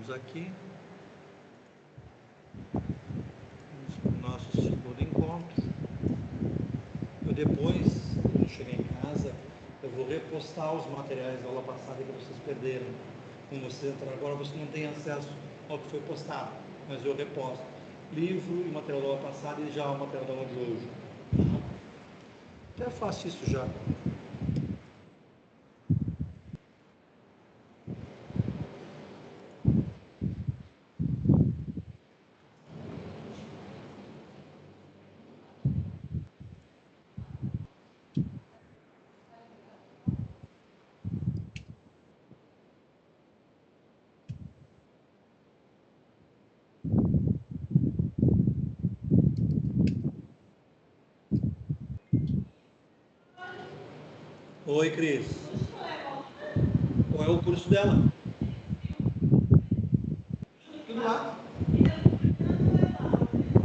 Estamos aqui no nosso segundo encontro. Depois, quando chegar em casa, eu vou repostar os materiais da aula passada que vocês perderam. Quando vocês entraram agora, você não tem acesso ao que foi postado, mas eu reposto livro e material da aula passada e já o material da aula de hoje. Até faço isso já. Oi, Cris. Qual é o curso dela? Tudo lá.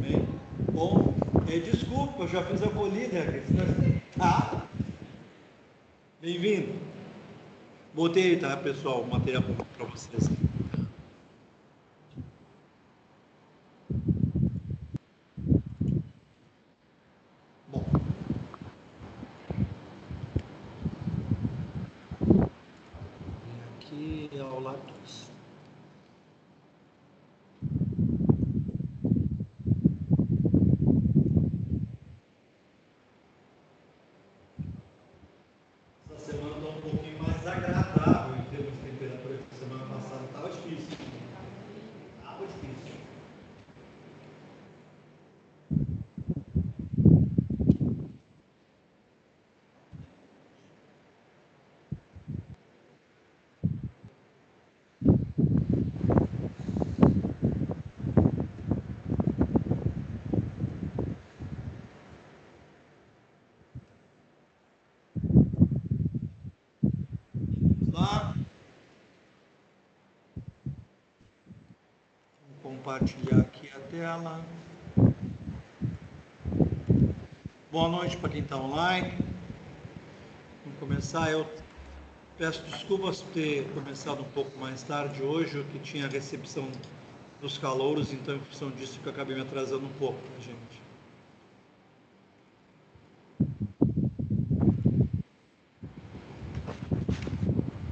Bem, bom, desculpa, eu já fiz a acolhida, Cris. Ah, bem-vindo. Botei, tá, pessoal, o material para vocês. Bom. Aqui é o lápis. Essa semana está um pouquinho mais agradável em termos de temperatura, que a semana passada estava difícil. Estava difícil. Lá. Vou compartilhar aqui a tela. Boa noite para quem está online. Vamos começar. Eu peço desculpas por ter começado um pouco mais tarde hoje, que tinha a recepção dos calouros, então em função disso que eu acabei me atrasando um pouco, gente.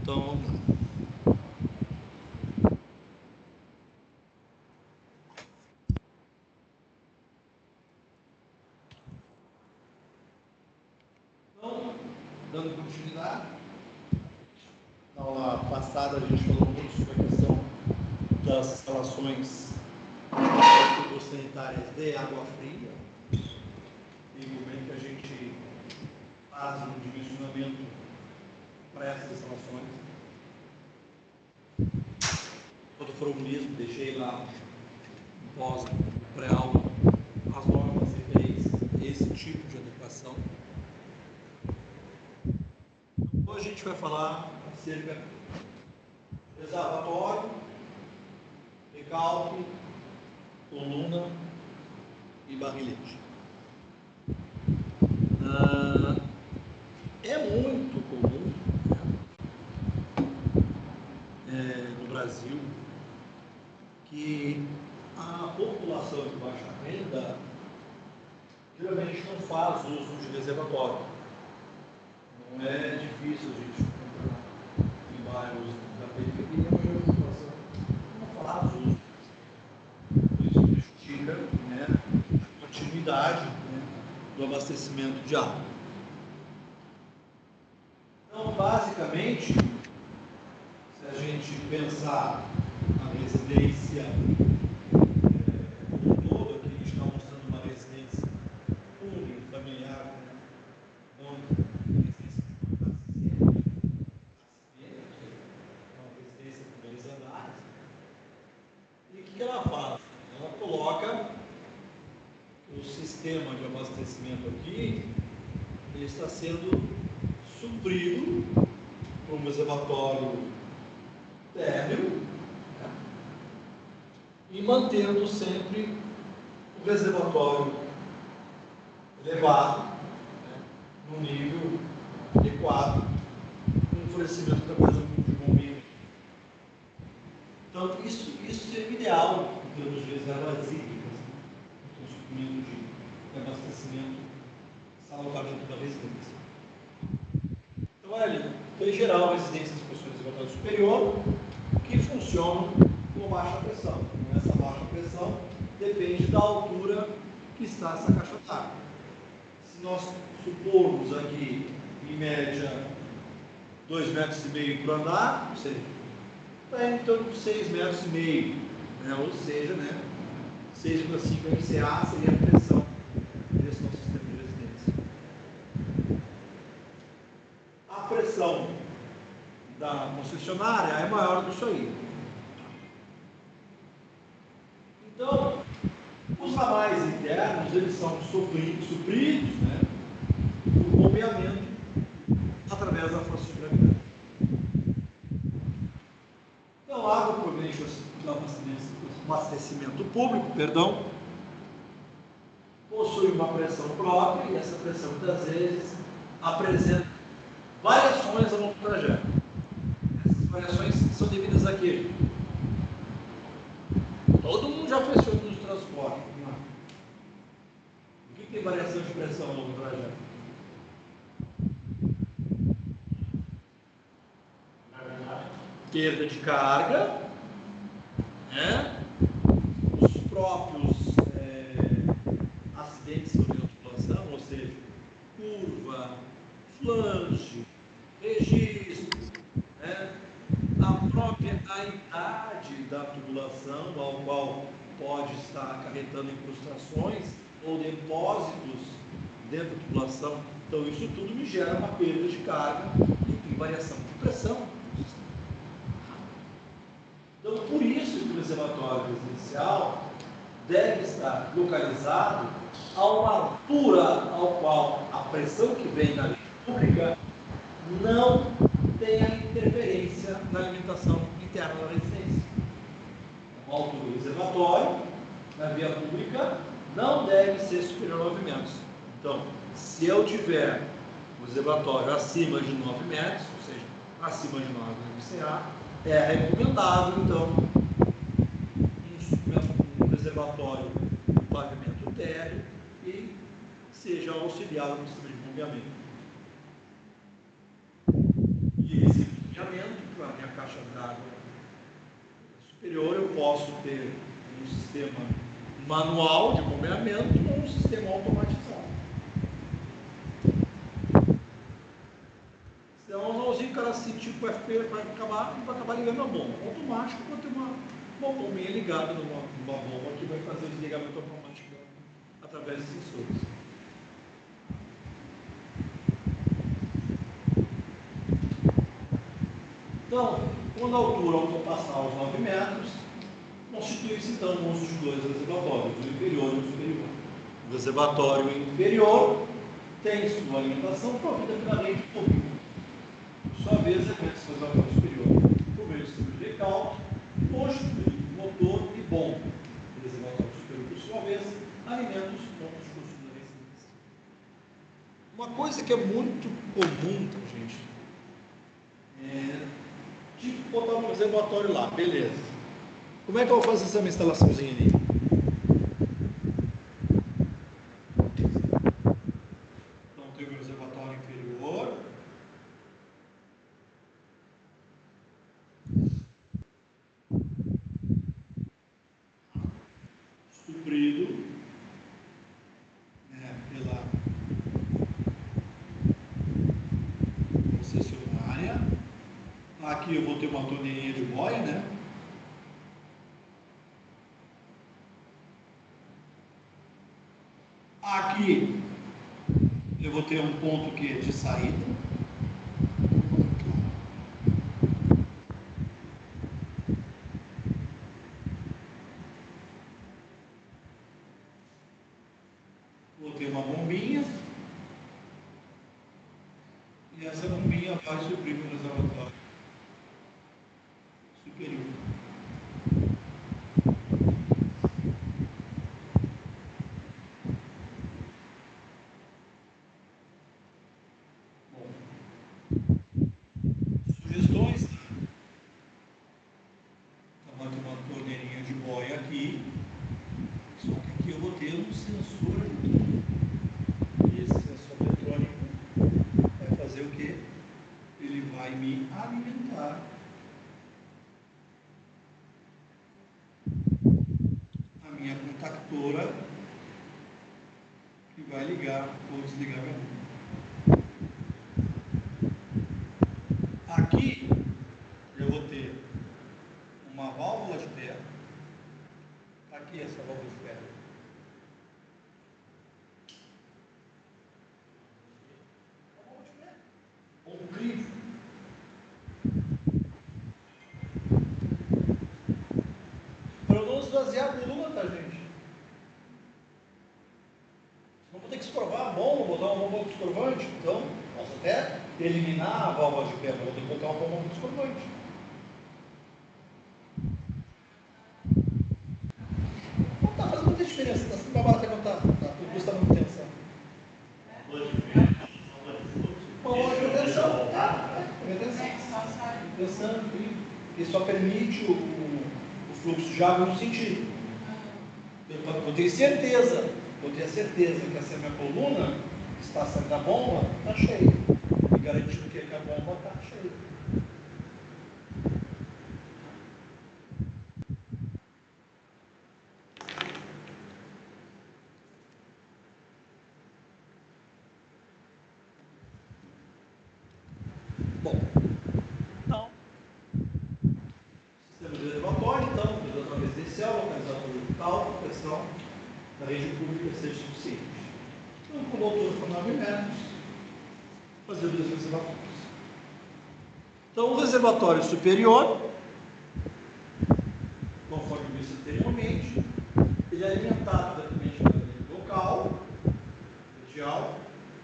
Então, dando continuidade, na aula passada a gente falou muito sobre a questão das instalações sanitárias de água fria e como é que a gente faz um dimensionamento para essas instalações. Quando for o mesmo, deixei lá no pós, pré-aula, as normas referentes a esse tipo de adequação. Hoje a gente vai falar acerca do reservatório, recalque, coluna e barrilhete. É muito comum no Brasil que a população de baixa renda geralmente não faz uso de reservatório. Não é difícil a gente encontrar em bairros da periferia, mas a população não faz uso. Isso justifica a continuidade do abastecimento de água. Então, basicamente, se a gente pensar na residência como um todo, aqui a gente está mostrando uma residência familiar, não residência uma residência com 2 andares. E o que ela faz? Ela coloca o sistema de abastecimento aqui, ele está sendo suprido por um reservatório térreo, e mantendo sempre o reservatório elevado, no nível adequado, com um fornecimento da coisa de bom nível. Então, isso Agora, em geral, residências de pressão reservatório superior que funcionam com baixa pressão. Essa baixa pressão depende da altura que está essa caixa d'água. Se nós supormos aqui, em média, 2,5 metros por andar, ou seja, está em torno de 6,5 metros, né? Ou seja, né, 6,5 MCA seria a pressão desse nosso sistema de residência. A pressão da concessionária é maior do que isso aí. Então, os ramais internos, eles são supridos, né, por bombeamento através da força de gravidade. Então, a água proveniente do abastecimento público, possui uma pressão própria e essa pressão, muitas vezes, apresenta variações ao longo do trajeto. Essas variações são devidas a quê? Todo mundo já fez isso nos transportes. O que tem variação de pressão ao longo do trajeto? Perda de carga, né? Os próprios acidentes sobre a tubulação, ou seja, curva, flange, registro, né? A própria idade da tubulação, ao qual pode estar acarretando incrustações ou depósitos dentro da tubulação. Então, isso tudo me gera uma perda de carga e variação de pressão. Então, por isso que o reservatório residencial deve estar localizado a uma altura ao qual a pressão que vem da rede pública não tenha interferência na alimentação interna da residência. A altura do reservatório na via pública não deve ser superior a 9 metros. Então, se eu tiver o reservatório acima de 9 metros, ou seja, acima de 9 MCA, é recomendável, então, um reservatório de pavimento térreo e seja auxiliado no sistema de bombeamento. E esse bombeamento, para a minha caixa d'água superior, eu posso ter um sistema manual de bombeamento ou um sistema automatizado. Então, o cara sentiu que o FP vai acabar ligando a bomba. Automático, vai ter uma bombinha ligada numa bomba que vai fazer o desligamento automático através de sensores. Então, quando a altura ultrapassar os 9 metros, constitui-se então um conjunto de dois reservatórios, o inferior e o superior. O reservatório inferior tem sua alimentação provida pela rede pública. Por sua vez, reflete o reservatório superior por meio do sistema de recalque, constituído motor e bomba. O reservatório superior, por sua vez, alimenta os pontos de consumo da residência. Uma coisa que é muito comum, gente, tipo botar um reservatório lá, beleza. Como é que eu vou fazer essa minha instalaçãozinha ali? Então tem o reservatório inferior. Suprido, né, pela concessionária. Aqui eu vou ter uma torneirinha de boia, né? Aqui eu vou ter um ponto que é de saída. Vou ter uma bombinha. E essa bombinha vai suprir o reservatório superior. Bom, vai me alimentar. A minha contactora que vai ligar ou desligar minha bomba. Aqui eu vou ter uma válvula de terra. Aqui essa válvula de terra. Um crivo. Para eu não esvaziar a coluna, tá, gente? Não vou ter que escorvar a bomba, botar uma bomba descorvante. Então, posso até eliminar a válvula de terra, vou ter que botar uma bomba descorvante. Não tá fazendo muita diferença, tá sempre barato quando tá, o custo está muito tensão. Ele só permite o fluxo de água no sentido. Eu tenho certeza que essa minha coluna está saindo da bomba, está cheia. E garantindo que a bomba está cheia. Bom, então, sistema de reservatório, então, reservatório residencial, localizado por tal pressão da rede pública seja suficiente. Então, com altura para 9 metros, fazer dois reservatórios. Então, o reservatório superior, conforme visto anteriormente, ele é alimentado diretamente pela rede local, radial,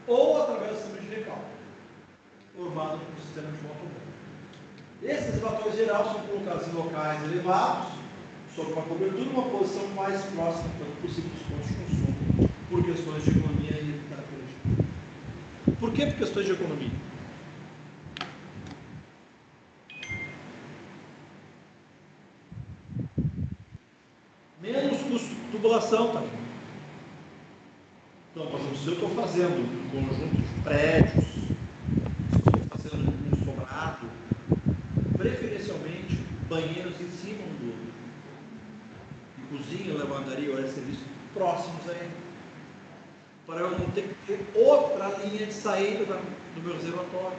ou através do sistema de recalque, formado pelo sistema de motor. Esses reservatórios gerais são colocados em locais elevados, sob uma cobertura e uma posição mais próxima quanto possível dos pontos de consumo, por questões de economia e evitar política. Por que por questões de economia? Menos custo de tubulação também. Então, por exemplo, se eu estou fazendo um conjunto de prédios, se eu estou fazendo um sobrado, preferencialmente banheiros em cima um do outro. E cozinha, lavandaria, hora de serviço próximos a ele. Para eu não ter que ter outra linha de saída do meu reservatório.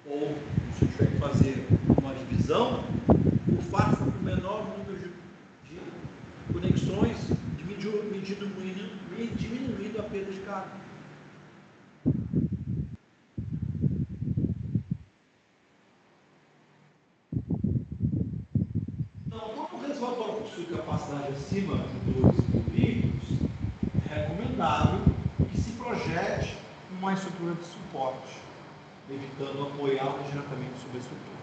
Ou, se eu tiver que fazer uma divisão, eu faço o menor número de conexões, diminuindo a perda de carga. Então, quando o reservatório possui capacidade acima de 2 litros, é recomendável que se projete uma estrutura de suporte, evitando apoiá-lo diretamente sobre a estrutura.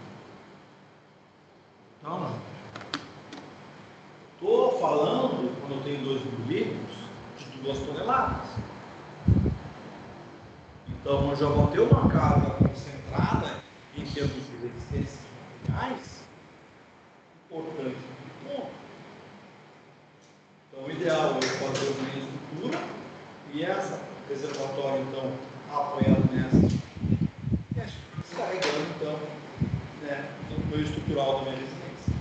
Então, não. Estou falando, quando eu tenho 2 litros, de 2 toneladas. Então, eu já vou ter uma carga concentrada em termos de resistência de materiais importante. Bom, então, o ideal é fazer uma estrutura e essa reservatório, então, apoiado nessa, e a estrutura descarregando, então, no meio estrutural da minha resistência.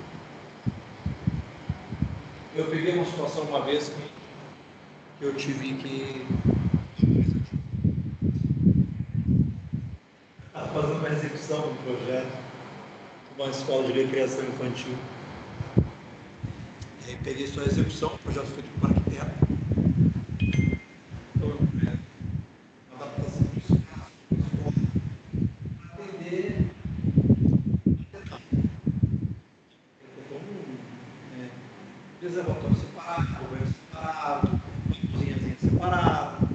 Eu peguei uma situação uma vez que eu tive que fazer uma execução do projeto, uma escola de recreação infantil. E aí peguei só a execução, o projeto feito por arquiteto. Então, uma adaptação de espaço, para atender reservatório separado, banheiro separado, cozinhazinha separada.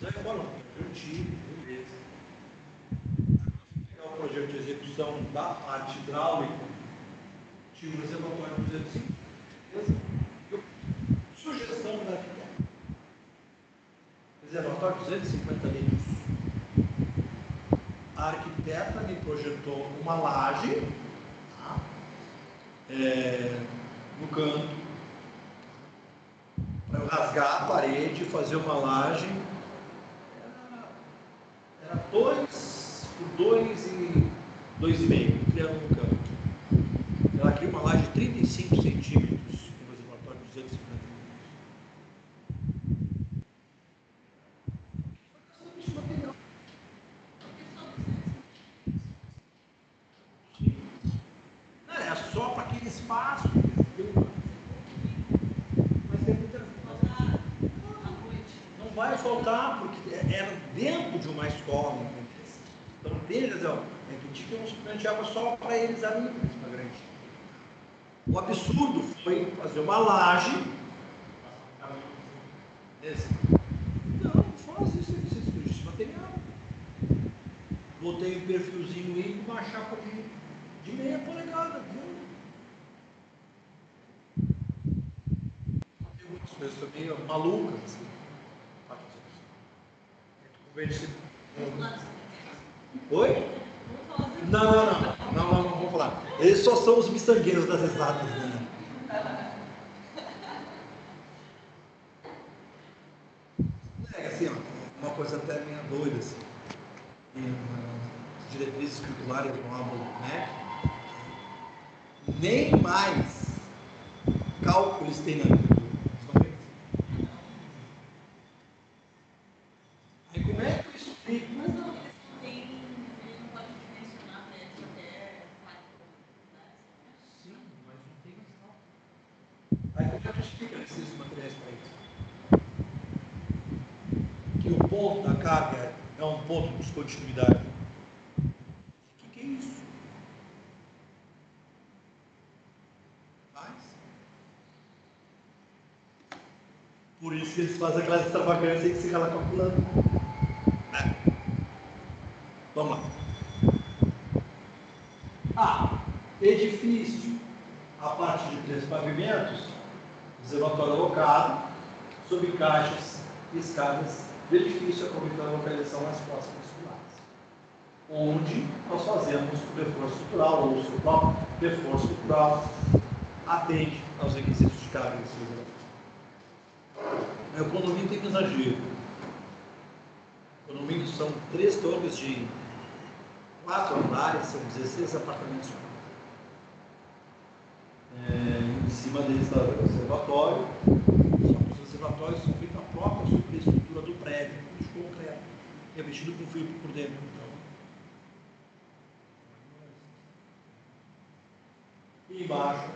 Mas agora não, eu tive, beleza. Pegar o projeto de execução da parte hidráulica, tinha um reservatório de 250, beleza? Sugestão da arquiteta. Reservatório de 250 litros. A arquiteta me projetou uma laje, tá? No canto, para eu rasgar a parede e fazer uma laje. Era 2 por 2 e 2,5, um triângulo no campo. Ela cria uma laje de 35 centímetros no reservatório de 250 milímetros. Não, é só para aquele espaço. Mas tem muita... Não vai faltar, porque era dentro de uma escola. Então, deles, é que tinha um suplente de água só para eles ali, na grande. O absurdo foi fazer uma laje. Não, faz isso, esse material. Botei um perfilzinho aí com uma chapa de meia polegada. Tem muitas coisas também malucas. Assim. Oi? Não, vamos falar. Eles só são os miçangueiros das exatas, né? É assim, ó, uma coisa até meio doida, assim. Diretrizes curriculares do módulo, né? Nem mais cálculos tem na literatura. Aí como é que eu explico? Mas não, eles não podem dimensionar médio até 4. Sim, mas não tem mais cálculo. Aí como é que eu explico esses materiais para eles? Que o ponto da carga é um ponto de descontinuidade. O que é isso? Por isso que eles fazem aquela extravagância e que fica lá calculando. Vamos lá. Edifício a partir de 3 pavimentos, reservatório alocado, sob caixas e escadas do edifício, aproveitando a localização nas costas musculares, onde nós fazemos o reforço estrutural, ou o seu próprio reforço estrutural, atende aos requisitos de carga desse reservatório. O condomínio tem um exagero. O condomínio são 3 torres de 4 andares, são 16 apartamentos. Em cima deles está o reservatório. Só que os reservatórios são feitos a própria superestrutura do prédio, de concreto, revestido com fibra por dentro. E embaixo,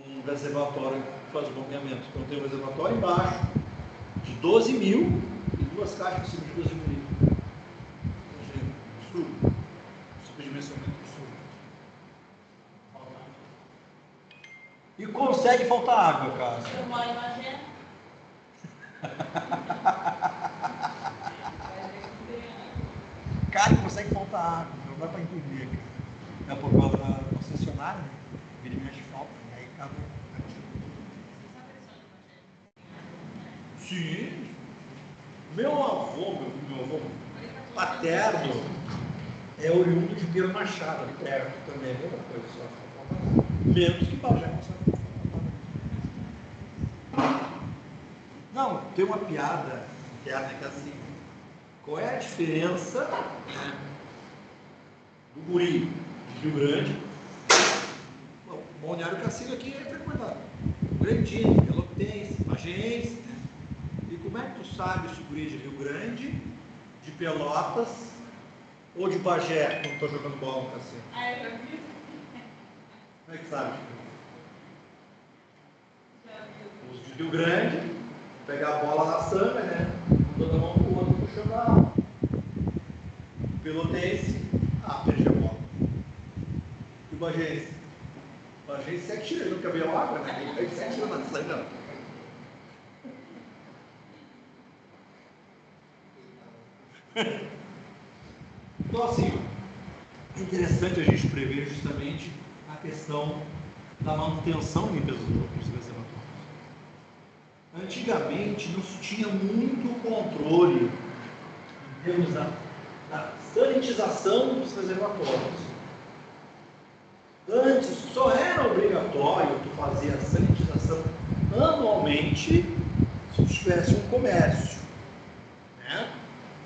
um reservatório que faz o bombeamento. Então tem um reservatório embaixo de 12 mil e 2 caixas em cima de 12 mil litros. Absurdo. Superdimensionamento absurdo. E consegue faltar água, cara. Eu moro em Bagé. Cara, consegue faltar água. Não dá para entender, cara. É por causa da concessionária, né? Vira e mexe falta, e aí acaba. Sim. Meu avô paterno é oriundo de Piro Machado, ali perto também, é a mesma coisa, só falta menos que Bagé. Não, tem uma piada interna que é assim: qual é a diferença, né, do guri de Rio Grande? Bom, o Balneário Cassino aqui é frequentado. Grandinho, Pelotense, Bagense, né? E como é que tu sabe se o guri é de Rio Grande, de Pelotas ou de Bagé quando estou jogando bola no cassino? Eu vi. Como é que sabe? Os de Rio Grande, pegar a bola na samba, né? Toda mão pro outro puxando a água. Pelotense, perdi a bola. E o Bagense? O Bagense se atira, ele nunca viu água, né? Ele se atira na sanga. Então, assim, é interessante a gente prever justamente a questão da manutenção e limpeza dos reservatórios. Antigamente não se tinha muito controle em termos da sanitização dos reservatórios. Antes só era obrigatório tu fazer a sanitização anualmente se tu tivesse um comércio, né?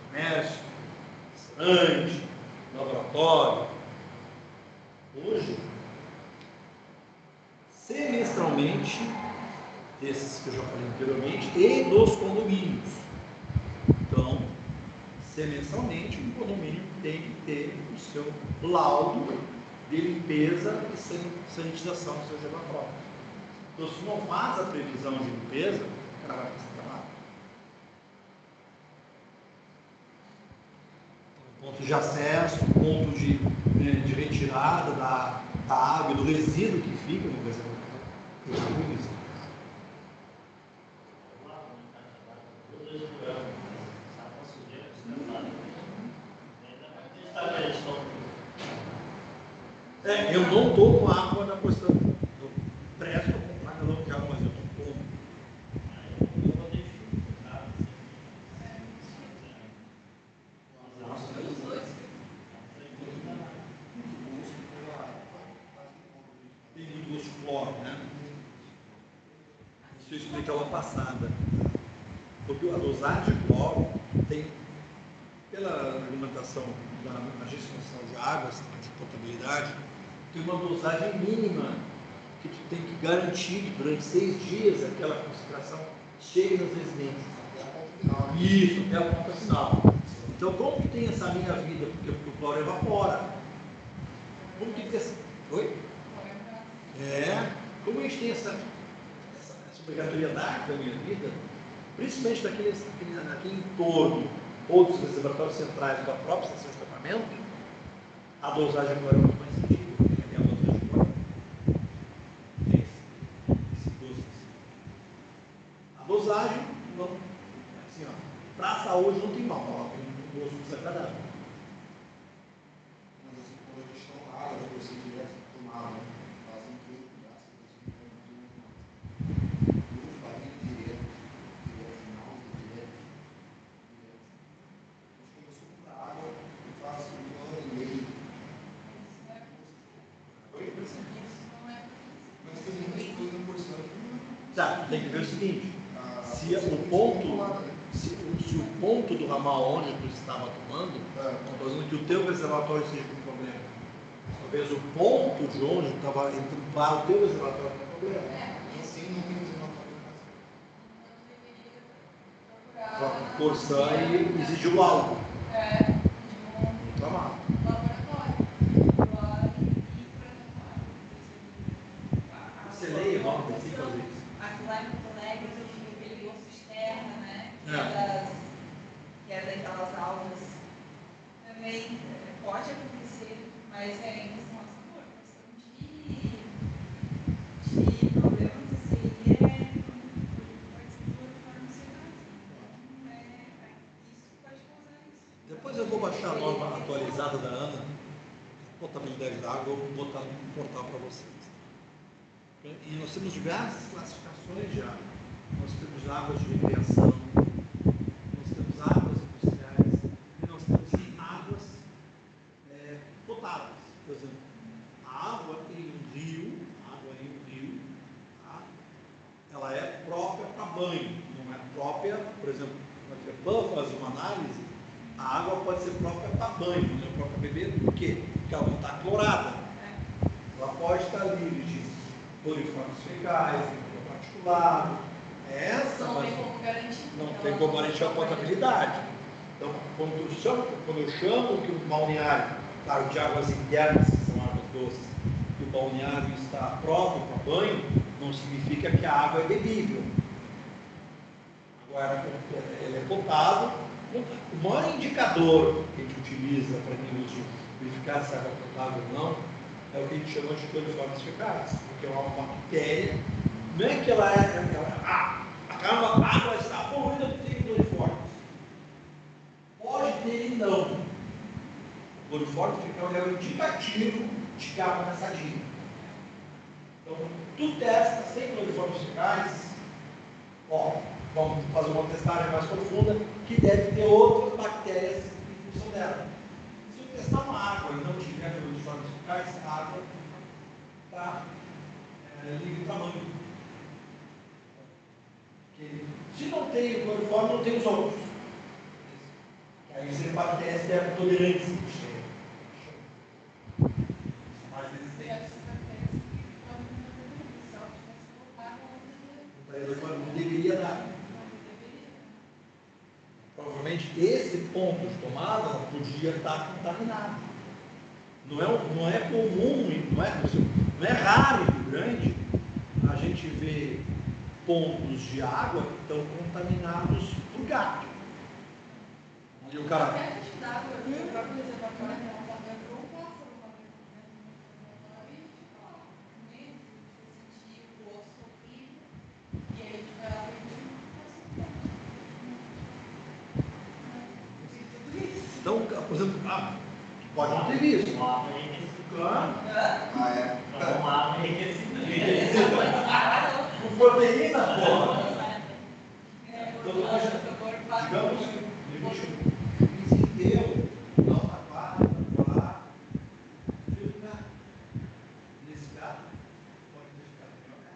Comércio, grande, laboratório. Hoje, semestralmente, desses que eu já falei anteriormente, e dos condomínios. Então, semestralmente, um condomínio tem que ter o seu laudo de limpeza e sanitização do seu gelatório. Então, se não faz a previsão de limpeza, o cara vai precisar trabalhar. Ponto de acesso, ponto de retirada da água, do resíduo que fica no reservatório. Eu não estou com água na posição. Eu presto para comprar galão de água, mas eu estou com. Tem muito gosto de cloro, né? Isso eu expliquei aula passada. Porque a dosagem de cloro tem, pela argumentação da Agência Nacional de Águas, de potabilidade, tem uma dosagem mínima que tu tem que garantir que durante 6 dias aquela concentração chegue nas residências. Isso, até a ponta final. Então, como que tem essa meia-vida? Porque o cloro evapora. Como que tem essa... Oi? Como a gente tem essa obrigatoriedade da meia-vida, principalmente naquele entorno ou dos reservatórios centrais da própria estação de tratamento, a dosagem agora é muito mais sensível, porque a dosagem agora tem esse gosto. A dosagem, não, assim, para a saúde não tem mal, tem um gosto desagradável. Mas assim, quando a gente não água, depois você direto tomar, fazem tudo, Tá, tem que ver o seguinte, se o ponto do ramal onde tu estava tomando, estou dizendo que o teu reservatório seja com problema. Talvez o ponto de onde estava entrando para o teu reservatório tem problema. Assim não tem A Corsã exigiu algo. Tá. Você leia o nome desse fazer isso. Aqui lá em Porto Alegre, eu tive aquele osso externo, né? Que é daquelas algas. Também pode acontecer, mas é em questão de sabor, questão de problemas assim, pode ser por farmacêutica. Isso pode causar isso. Depois eu vou baixar a norma atualizada da ANA, potabilidade da água, eu vou botar no portal para vocês. E nós temos diversas classificações já. Nós temos águas de recreação, nós temos águas industriais e nós temos águas potáveis. Por exemplo, a água em um rio, tá? Ela é própria para banho, não é própria, por exemplo, para fazer uma análise, a água pode ser própria para banho, não é própria para beber, por quê? Porque ela não está clorada. Ela pode estar livre de coliformes fecais, particulado. Não tem como garantir a potabilidade. Então, quando eu chamo que o balneário, claro, de águas internas, que são águas doces, que o balneário está próprio para banho, não significa que a água é bebível. Agora, ela é potável. O maior indicador que a gente utiliza para verificar se a água é potável ou não é o que a gente chama de coliformes fecais, porque é uma bactéria. Não é que ela a água está poluída por ter coliformes. Pode ter e não. O coliforme fecal é o indicativo de que a água está sadia. Então, tu testa sem coliformes fecais, vamos fazer uma testagem mais profunda, que deve ter outras bactérias em função dela. Se eu testar uma água e não tiver coliformes fecais, a água está livre para banho. Se não tem o coliforme, não tem os outros. Aí você faz teste é tolerância. Mais resistente. Não deveria dar. Provavelmente esse ponto de tomada podia estar contaminado. Não é comum, não é raro e grande a gente ver pontos de água que estão contaminados por gato. E o cara. Então, por exemplo, pode não ter visto. Claro. Uma água enriquecida. Com proteína, porra. Digamos que o mês inteiro, dá uma quadra, falar. Nesse gato, pode ter ficado melhor, né?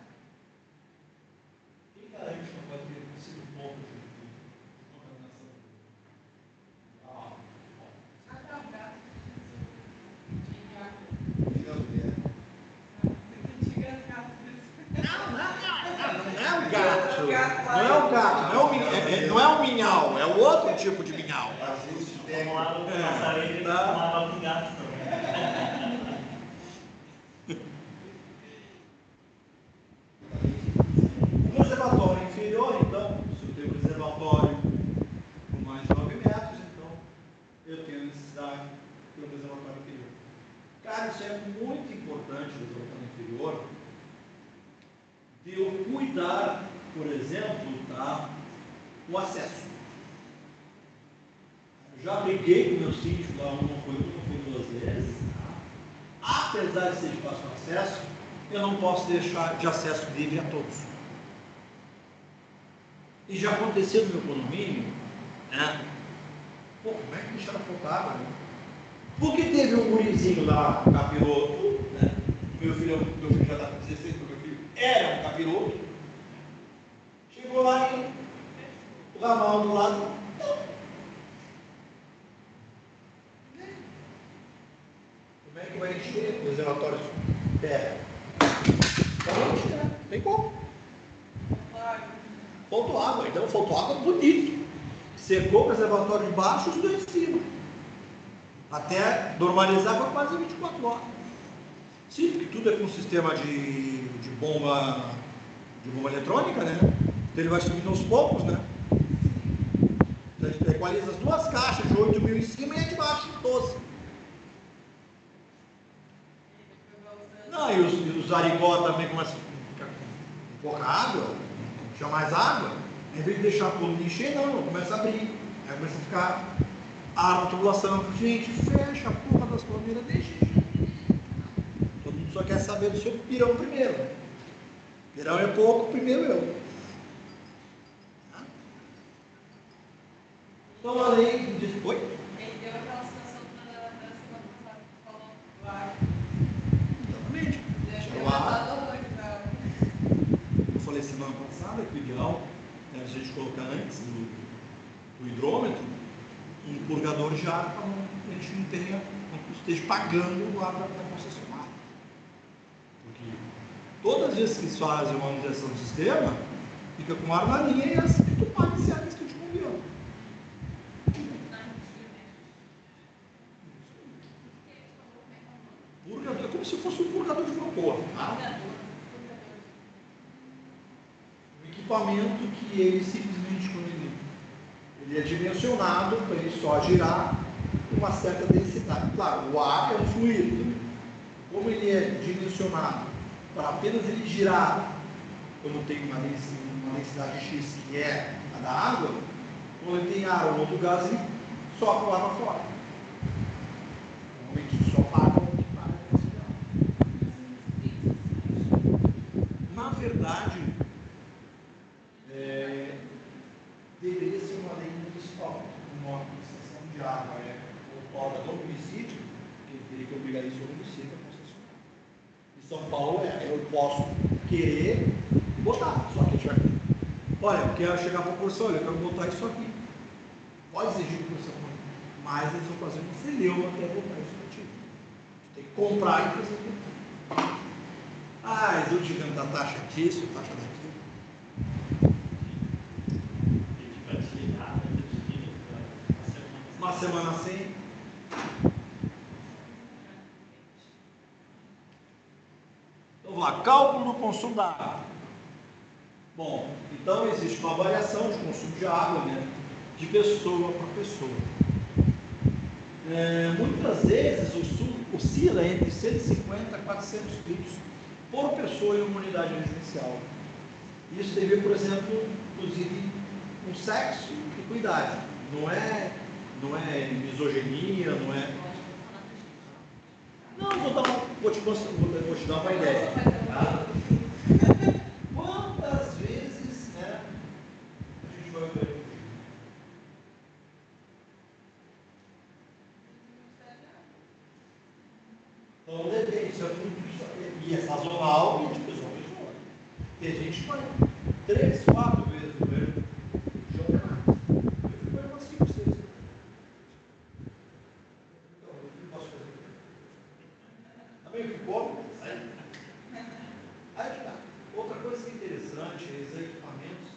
Quem garante que não pode ter sido ponto de contaminação? Não é o minhal, é o outro tipo de minhal. Não água com gato No reservatório inferior, então, se eu tenho um reservatório com mais de 9 metros, então eu tenho necessidade de ter um reservatório inferior. Cara, isso é muito importante, o reservatório inferior, de eu cuidar, por exemplo, o acesso. Eu já briguei com o meu sítio lá, não foi 2 vezes. Apesar de ser de fácil acesso, eu não posso deixar de acesso livre a todos. E já aconteceu no meu condomínio, né? Pô, como é que deixaram faltar água, né? Porque teve um gurizinho lá, um capiroto, né? Meu filho já está com 16, meu filho era um capiroto. Chegou lá e o ramal do lado. Como é que vai encher os reservatórios de terra? Tem como. Faltou água, então faltou água bonito. Secou o reservatório de baixo e os 2 de cima. Até normalizar foi quase 24 horas. Sim, porque tudo é com sistema de bomba eletrônica, né? Então ele vai subindo aos poucos, né? Então a gente equaliza as 2 caixas de 8.000 em cima e a de baixo de 12. Não, e os arigó também começam a ficar com pouca água, tinha mais água, em vez de deixar por encher, não, começa a abrir. Aí começa a ficar a tubulação. Gente, fecha a porra das torneiras, deixa. Todo mundo só quer saber do seu pirão primeiro. Pirão é pouco, primeiro eu. Então, além disso, foi? Ele deu aquela situação da semana passada que falou do ar. Exatamente. Deu uma Eu falei semana passada que o ideal é a gente colocar antes do hidrômetro um purgador de ar para a gente não tenha, não esteja pagando o ar da concessionária. Porque todas as vezes que se faz uma manutenção do sistema, fica com ar na linha e assim tu paga esse ar que tu te conviou. Purgador é como se fosse um purgador de vapor, tá? Um equipamento que ele simplesmente, quando ele é dimensionado para ele só girar com uma certa densidade. Claro, o ar é um fluido. Como ele é dimensionado para apenas ele girar quando tem uma densidade X, que é a da água, quando ele tem ar ou outro gás, ele sopra o ar para fora. Normalmente só paga o que paga a densidade. Na verdade, deveria ser uma lei municipal, uma concessão de água outorga do município, que teria que obrigar isso ao município a concessionar. Em São Paulo eu posso querer botar, só que a gente vai. Olha, eu quero chegar à proporção, olha, eu quero botar isso aqui. Pode exigir que você Mas eles vão fazer um celeuma até voltar isso contigo. Tem que comprar e fazer tudo. Ah, exorbitante da taxa disso, taxa daquilo. Uma semana assim. Então vamos lá, cálculo do consumo da água. Bom, então existe uma variação de consumo de água, né, de pessoa para pessoa. Muitas vezes oscila entre 150 a 400 litros por pessoa em uma unidade residencial. Isso devido, por exemplo, inclusive, com sexo e com idade. Não é misoginia, não é. Não, vou te dar uma ideia. Tá? Quantas vezes, né, a gente vai ver? Então depende, isso é muito, e é sazonal e de pessoa a pessoa. Tem gente que vai 3, 4 vezes no mesmo jornal. Eu fico umas 5, 6. Então, o que eu posso fazer? Também que come? Aí tá. Outra coisa que é interessante é os equipamentos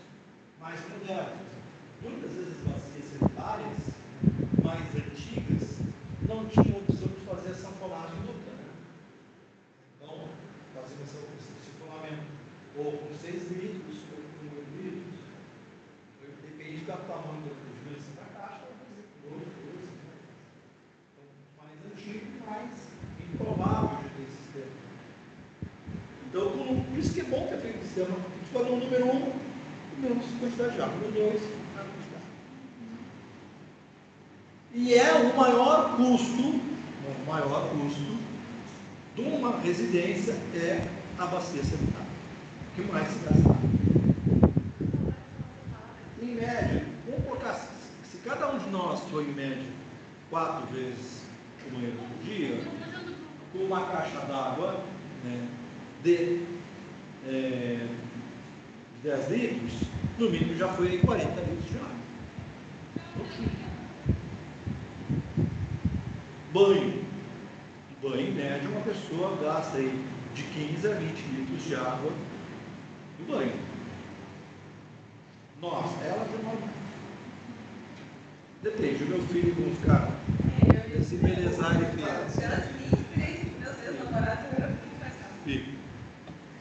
mais modernos. Muitas vezes as bacias sanitárias mais antigas não tinham opção de fazer essa sanfonagem dupla. Então, fazendo esse sifonamento ou com 6 litros ou com 8 litros. Depende do tamanho da dimensão da caixa, vai fazer com 8, 12. Então, mais antigo, mais improvável de ter esse sistema. Então, por isso que é bom ter feito esse sistema. Se for no número 1, menos quantidade de água. Número 2, a quantidade. E é o maior custo de uma residência é a bacia sanitária. O que mais se gasta? Em média, vamos colocar, se cada um de nós for em média 4 vezes o banheiro por dia, com uma caixa d'água, né, de 10 litros, no mínimo já foi aí 40 litros de água. Banho, em média, uma pessoa gasta aí de 15 a 20 litros de água no banho. Nossa, ela já não. Depende, o meu filho com os caras. Se belezar, ele fica.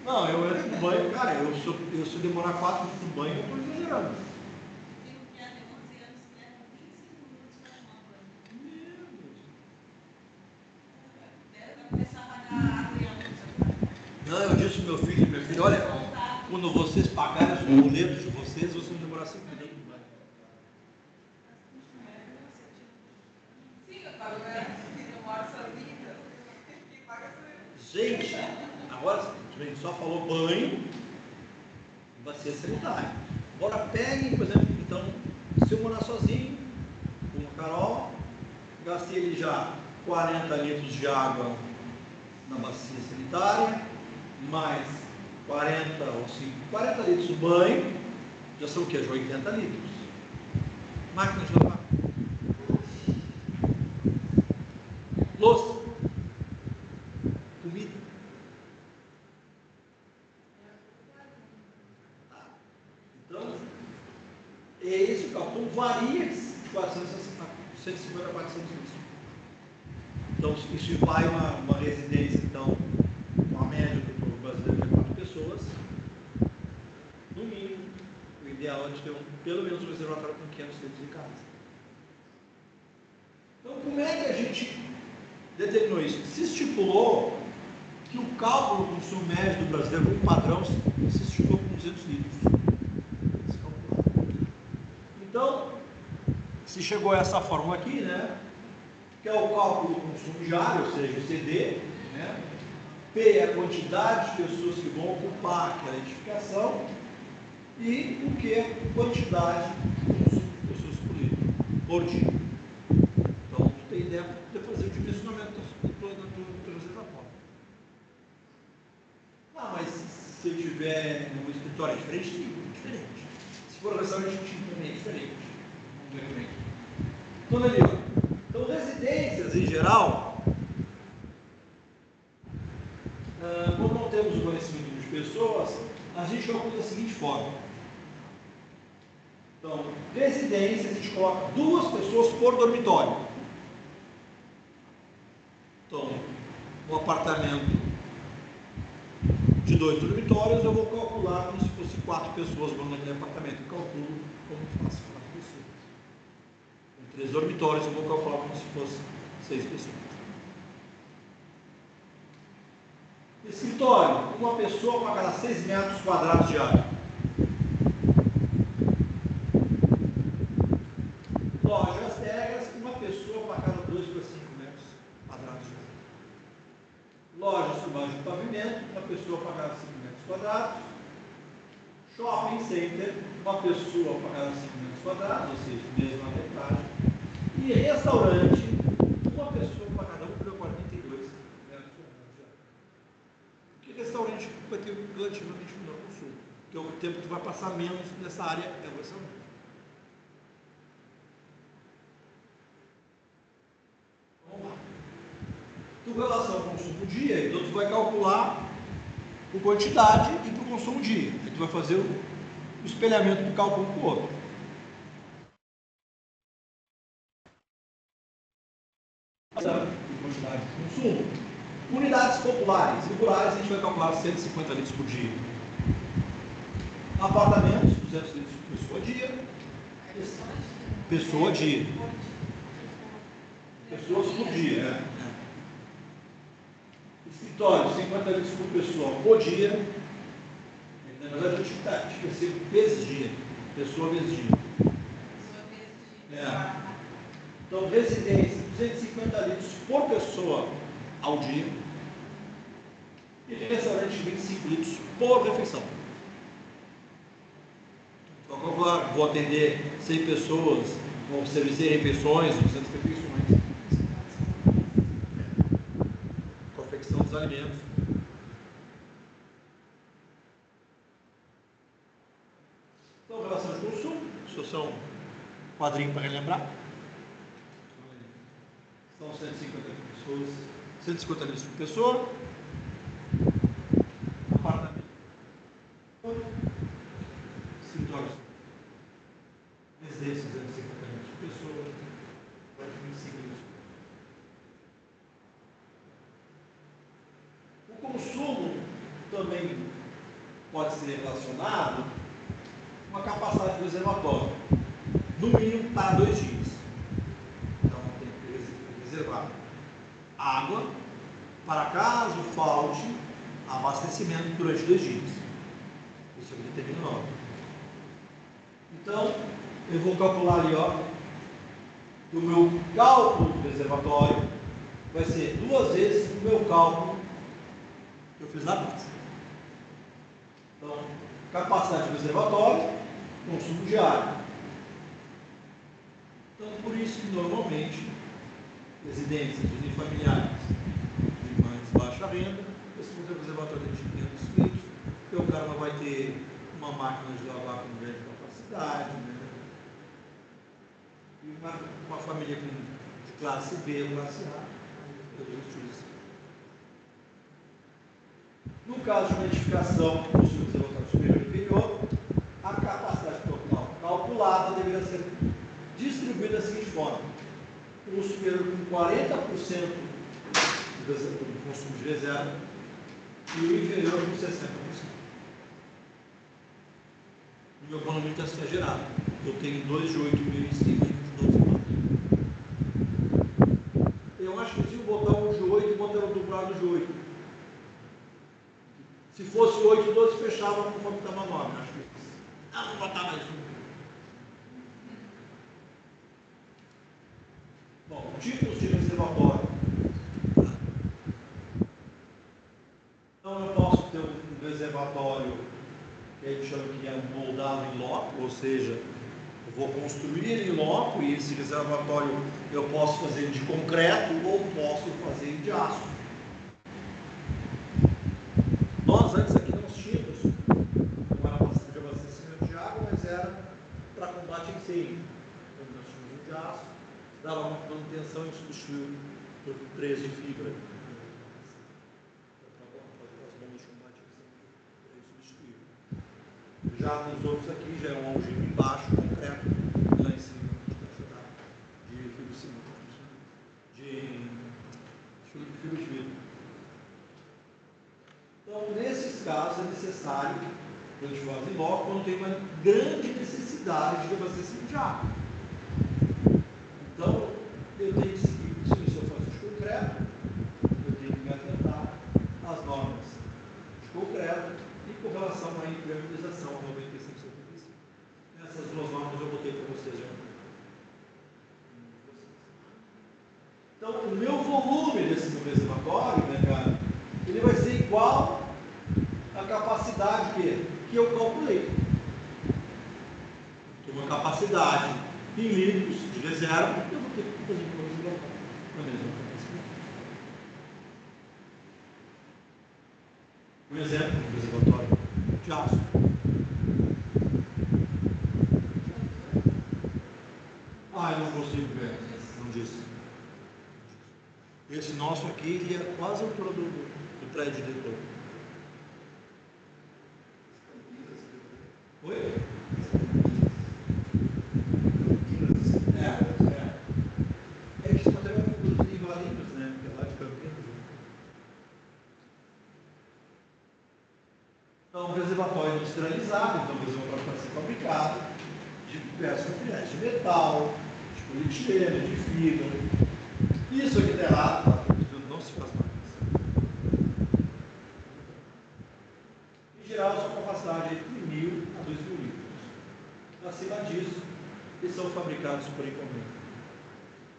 Não, eu entro no banho, cara, eu se demorar 4 minutos no banho, eu estou exagerando. Não, eu disse ao meu filho, olha, quando vocês pagarem os boletos de vocês vão demorar 5 minutos no banho. Sim, eu pago eu moro sozinha, quem paga sou eu. Gente, agora a gente só falou banho e bacia sanitária. Agora peguem, por exemplo, então, se eu morar sozinho, com a Carol, gastei ali já 40 litros de água na bacia sanitária, mais 40 litros de banho, já são o quê? Já 80 litros. Máquina de lavar. Louça. Comida. Então, é esse o cálculo. Então, varia de 150 a 400 litros. Então, isso vai uma residência, então, uma média do brasileiro de 4 pessoas, no mínimo, o ideal é de ter pelo menos um reservatório com 500 litros em casa. Então, como é que a gente determinou isso? Se estipulou que o cálculo do consumo médio do brasileiro, um padrão, se estipulou com 200 litros. Então, se chegou a essa fórmula aqui, né, que é o cálculo do consumo diário, ou seja, o CD, né, P é a quantidade de pessoas que vão ocupar aquela edificação, e o que é quantidade de consumo de pessoas por dia. Então, tu tem ideia de fazer o dimensionamento do reservatório. Ah, mas se eu tiver no escritório é diferente, sim, é diferente. Se for um restaurante também é diferente. Então, ali, ó. geral, quando não temos o conhecimento de pessoas, a gente calcula da seguinte forma. Então, residência, a gente coloca 2 pessoas por dormitório. Então, um apartamento de 2 dormitórios, eu vou calcular como se fosse 4 pessoas morando naquele apartamento. Eu calculo como faço 4 pessoas. Com 3 dormitórios, eu vou calcular como se fosse 6 pessoas. Escritório, uma pessoa para cada 6 metros quadrados de área. Loja, as regras, uma pessoa para cada 2,5 metros quadrados de área. Loja subbaixo de pavimento, uma pessoa para cada 5 metros quadrados. Shopping center, uma pessoa para cada 5 metros quadrados, ou seja, mesma metade. E restaurante, uma pessoa para cada 1,42 metros quadrados de área. Porque restaurante vai ter relativamente menor consumo, porque o tempo que vai passar menos nessa área é o restaurante. Em relação ao consumo dia, então tu vai calcular por quantidade e por consumo dia. Aí tu vai fazer o espelhamento do cálculo com o outro. Quantidade de consumo. Unidades populares. Regulares a gente vai calcular 150 litros por dia. Apartamentos, 200 litros por pessoa dia. Pessoa dia. Pessoas por dia, Escritório, 50 litros por pessoa por dia. Na verdade, a gente tinha que ser vezes dia. Pessoa vezes dia. Então, residência, 250 litros por pessoa ao dia. E restaurante, 25 litros por refeição. Então, vou atender 100 pessoas, vou servir refeições, 200 refeições. Confecção dos alimentos. Então, relação de consumo, isso é só um quadrinho para relembrar. São 150 pessoas, 150 litros por pessoa. Apartamento. Escritórios. Residências, 250 litros por pessoa. 25 litros. O consumo também pode ser relacionado com a capacidade do reservatório, no mínimo para 2 dias. Então tem que reservar água para caso falte abastecimento durante 2 dias. Isso aqui determina o nome. Então eu vou calcular ali, que o meu cálculo do reservatório vai ser 2 vezes o meu cálculo que eu fiz lá atrás. Então, capacidade do reservatório, consumo diário. Então, por isso que normalmente residências unifamiliares de mais baixa renda, esse reservatório de 500 litros, porque o cara não vai ter uma máquina de lavar com grande capacidade, e uma família de classe B ou classe A, eu utilizo. No caso de uma edificação com reservatório superior e inferior, a capacidade total calculada deverá ser distribuída da seguinte forma: o superior com 40% do consumo de reserva e o inferior com 60%. O meu economista está gerado. Eu tenho 2 de 8 mil e 5 de 12 mil. Eu acho que se eu botar um de 8 e botar o dobrado de 8. Se fosse 8, 12 fechava conforme estava 9. Acho que não botar mais um. Bom, tipos de reservatório. Então eu posso ter um reservatório que a gente chama que é moldado em loco, ou seja, eu vou construir em loco e esse reservatório eu posso fazer de concreto ou posso fazer de aço. Nós antes aqui não tínhamos, não era de abastecimento de água, mas era para combate a incêndio. Então nós tínhamos um de aço, dava uma manutenção e substituiu por 3 de fibra. Já nos outros aqui, já é um algibe embaixo, concreto, lá em cima, de fibra de cimento, de fibra de vidro. Então, nesses casos, é necessário a gente fazer logo quando tem uma grande necessidade de abastecimento de água. Então, eu tenho que seguir, se eu faço de concreto, eu tenho que me atentar às normas de concreto e com relação à impermeabilização 95/75. Essas duas normas eu botei para vocês já. Então, o meu volume desse meu reservatório, né, cara, ele vai ser igual à capacidade que eu calculei. Então, uma capacidade em litros de reserva, eu vou ter que fazer um reservatório na mesma capacidade. Um exemplo de reservatório de aço. Eu não consigo ver, não disse. Esse nosso aqui, ele é quase a altura do prédio de todo. Oi? É que isso até vai produzir em Valinhos, né? Porque é lá de Campinas. Então, reservatório industrializado, então o reservatório pode ser fabricado de diversos materiais, de metal, de polietileno, de fibra. Isso aqui está errado, não se faz mais. Em geral, sua capacidade é entre 1.000 a 2.000 litros. Acima disso, eles são fabricados por encomenda.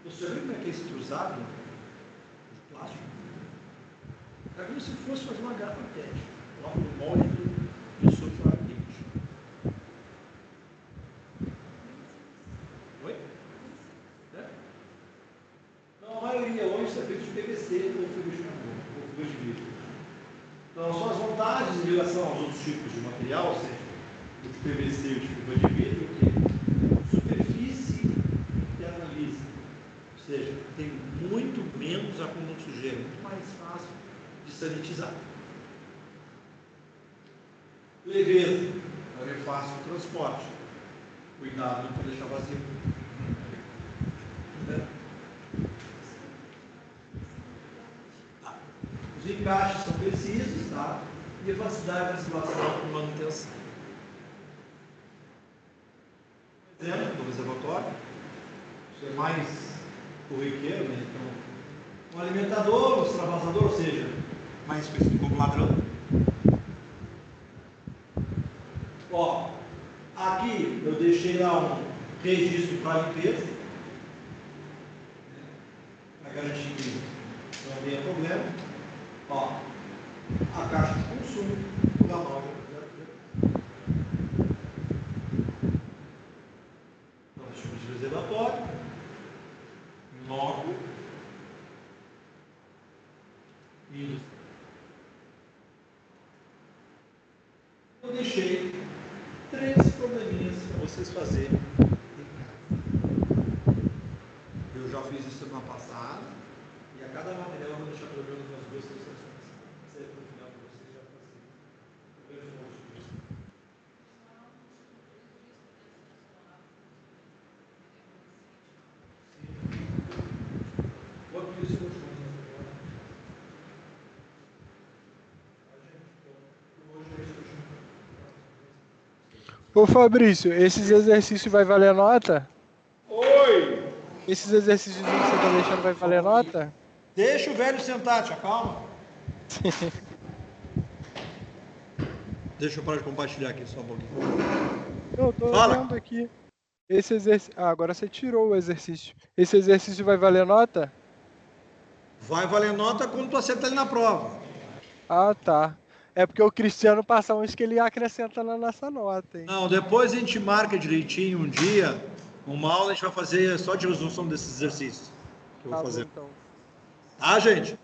Você já viu como é que é extrusado de plástico? É como se fosse fazer uma garrafa PET. Coloca no molde do sulfuro quente. Oi? Não, a maioria hoje é feita de PVC ou fibra de carbono, ou fibra de vidro. Então, suas vantagens em relação aos outros tipos de material, ou seja, o de PVC e o de fibra de vidro, que superfície interna lisa. Ou seja, tem muito menos acúmulo de sujeira, muito mais fácil de sanitizar. Leveza, é fácil o transporte. Cuidado não para deixar vazio. Os encaixes são precisos, tá? E a facilidade de instalação e manutenção. Exemplo do reservatório. Isso é mais corriqueiro, né? Então, um alimentador, um extravasador, ou seja, mais conhecido como ladrão. Ó, aqui eu deixei lá um registro para limpeza, para garantir que não tenha problema. Ó, a caixa de consumo da nova. Então, tipo de reservatório, logo, e eu deixei 3 probleminhas para vocês fazerem. Eu já fiz isso semana passada, e a cada material eu vou deixar pelo menos umas 2 sessões. Isso aí para o final para vocês já fazerem. Quanto isso eu vou te Ô Fabrício, esses exercícios vai valer nota? Oi! Esses exercícios que você tá deixando vai valer nota? Deixa o velho sentar, te acalma. Deixa eu parar de compartilhar aqui só um pouquinho. Eu tô Fala. vendo aqui. Esse exercício. Agora você tirou o exercício. Esse exercício vai valer nota? Vai valer nota quando tu acertar ele na prova. Ah, tá. É porque o Cristiano passa uns que ele acrescenta na nossa nota, hein? Não, depois a gente marca direitinho um dia, uma aula a gente vai fazer só de resolução desses exercícios que eu vou fazer. Bom, então. Tá, gente?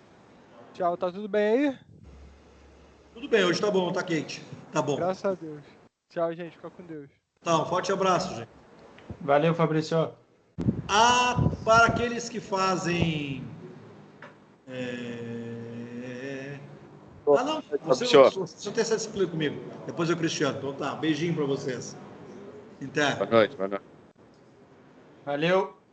Tchau, tá tudo bem aí? Tudo bem, hoje tá bom, tá quente. Tá bom. Graças a Deus. Tchau, gente. Fica com Deus. Tá, um forte abraço, gente. Valeu, Fabrício. Para aqueles que fazem Ah, não. Você tem essa disciplina comigo. Depois eu, Cristiano. Então tá. Beijinho pra vocês. Até. Boa noite, boa noite. Valeu.